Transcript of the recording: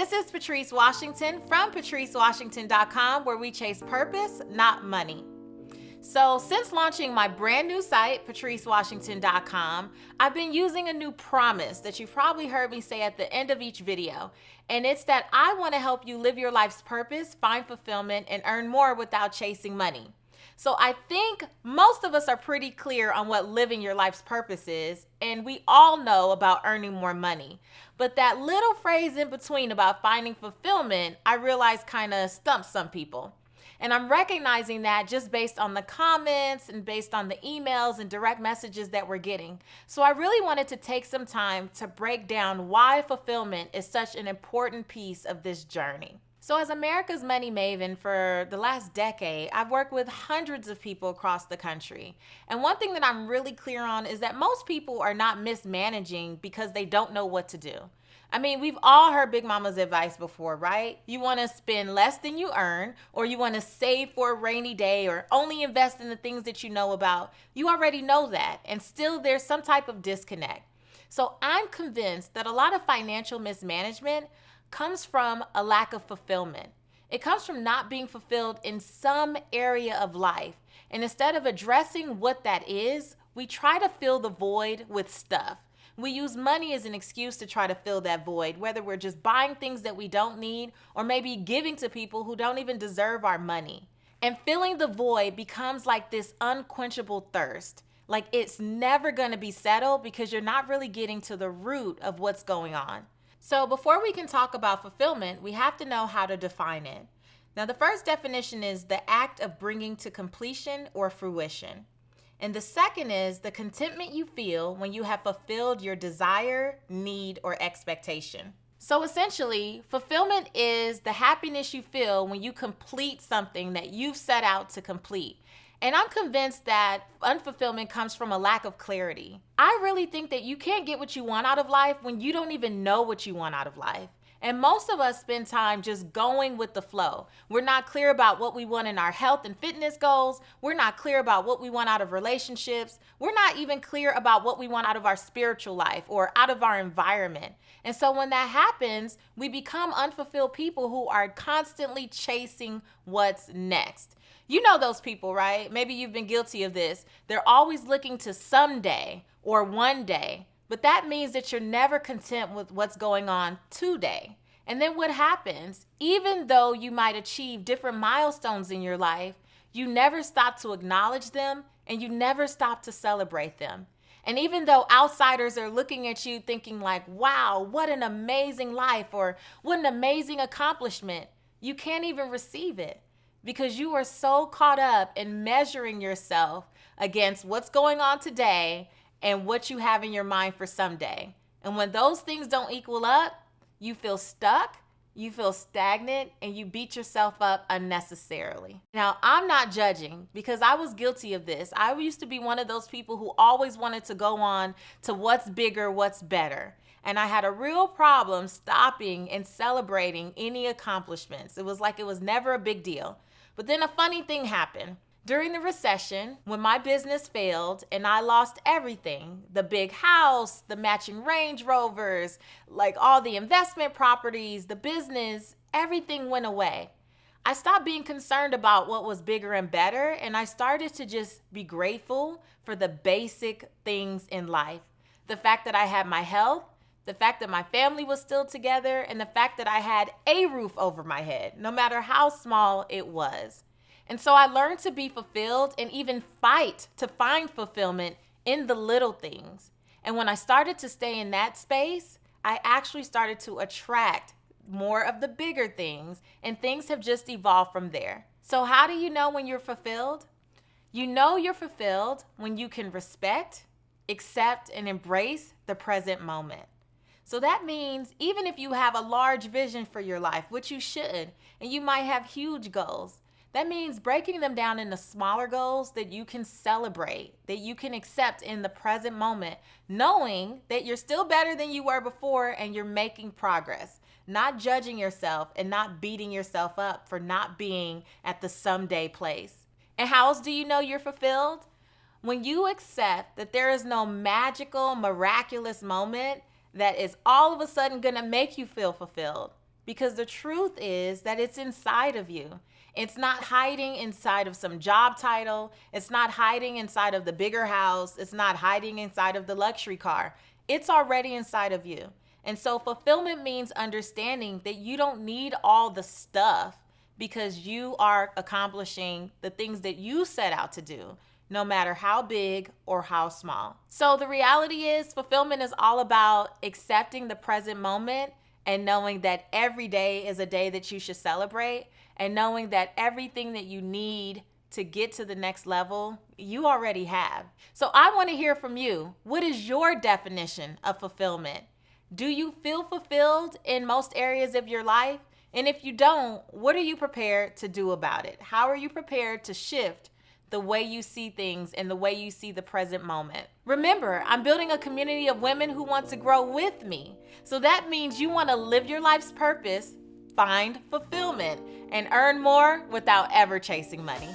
This is Patrice Washington from patricewashington.com, where we chase purpose, not money. So since launching my brand new site, patricewashington.com, I've been using a new promise that you've probably heard me say at the end of each video. And it's that I want to help you live your life's purpose, find fulfillment, and earn more without chasing money. So I think most of us are pretty clear on what living your life's purpose is, and we all know about earning more money. But that little phrase in between about finding fulfillment, I realize kind of stumps some people. And I'm recognizing that just based on the comments and based on the emails and direct messages that we're getting. So I really wanted to take some time to break down why fulfillment is such an important piece of this journey. So as America's money maven for the last decade, I've worked with hundreds of people across the country. And one thing that I'm really clear on is that most people are not mismanaging because they don't know what to do. I mean, we've all heard Big Mama's advice before, right? You want to spend less than you earn, or you want to save for a rainy day, or only invest in the things that you know about. You already know that, and still there's some type of disconnect. So I'm convinced that a lot of financial mismanagement comes from a lack of fulfillment. It comes from not being fulfilled in some area of life. And instead of addressing what that is, we try to fill the void with stuff. We use money as an excuse to try to fill that void, whether we're just buying things that we don't need or maybe giving to people who don't even deserve our money. And filling the void becomes like this unquenchable thirst. Like it's never going to be settled because you're not really getting to the root of what's going on. So before we can talk about fulfillment, we have to know how to define it. Now, the first definition is the act of bringing to completion or fruition. And the second is the contentment you feel when you have fulfilled your desire, need, or expectation. So essentially, fulfillment is the happiness you feel when you complete something that you've set out to complete. And I'm convinced that unfulfillment comes from a lack of clarity. I really think that you can't get what you want out of life when you don't even know what you want out of life. And most of us spend time just going with the flow. We're not clear about what we want in our health and fitness goals. We're not clear about what we want out of relationships. We're not even clear about what we want out of our spiritual life or out of our environment. And so when that happens, we become unfulfilled people who are constantly chasing what's next. You know those people, right? Maybe you've been guilty of this. They're always looking to someday or one day. But that means that you're never content with what's going on today. And then what happens? Even though you might achieve different milestones in your life, you never stop to acknowledge them and you never stop to celebrate them. And even though outsiders are looking at you thinking like, wow, what an amazing life or what an amazing accomplishment, you can't even receive it because you are so caught up in measuring yourself against what's going on today and what you have in your mind for someday. And when those things don't equal up, you feel stuck, you feel stagnant, and you beat yourself up unnecessarily. Now, I'm not judging because I was guilty of this. I used to be one of those people who always wanted to go on to what's bigger, what's better. And I had a real problem stopping and celebrating any accomplishments. It was like it was never a big deal. But then a funny thing happened. During the recession, when my business failed and I lost everything, the big house, the matching Range Rovers, like all the investment properties, the business, everything went away. I stopped being concerned about what was bigger and better, and I started to just be grateful for the basic things in life. The fact that I had my health, the fact that my family was still together, and the fact that I had a roof over my head, no matter how small it was. And so I learned to be fulfilled and even fight to find fulfillment in the little things. And when I started to stay in that space, I actually started to attract more of the bigger things, and things have just evolved from there. So how do you know when you're fulfilled? You know you're fulfilled when you can respect, accept, and embrace the present moment. So that means even if you have a large vision for your life, which you should, and you might have huge goals, that means breaking them down into smaller goals that you can celebrate, that you can accept in the present moment, knowing that you're still better than you were before and you're making progress, not judging yourself and not beating yourself up for not being at the someday place. And how else do you know you're fulfilled? When you accept that there is no magical, miraculous moment that is all of a sudden going to make you feel fulfilled. because the truth is that it's inside of you. It's not hiding inside of some job title. It's not hiding inside of the bigger house. It's not hiding inside of the luxury car. It's already inside of you. And so fulfillment means understanding that you don't need all the stuff because you are accomplishing the things that you set out to do, no matter how big or how small. So the reality is fulfillment is all about accepting the present moment and knowing that every day is a day that you should celebrate, and knowing that everything that you need to get to the next level, you already have. So I want to hear from you. What is your definition of fulfillment? Do you feel fulfilled in most areas of your life? And if you don't, what are you prepared to do about it? How are you prepared to shift the way you see things and the way you see the present moment? Remember, I'm building a community of women who want to grow with me. So that means you want to live your life's purpose, find fulfillment, and earn more without ever chasing money.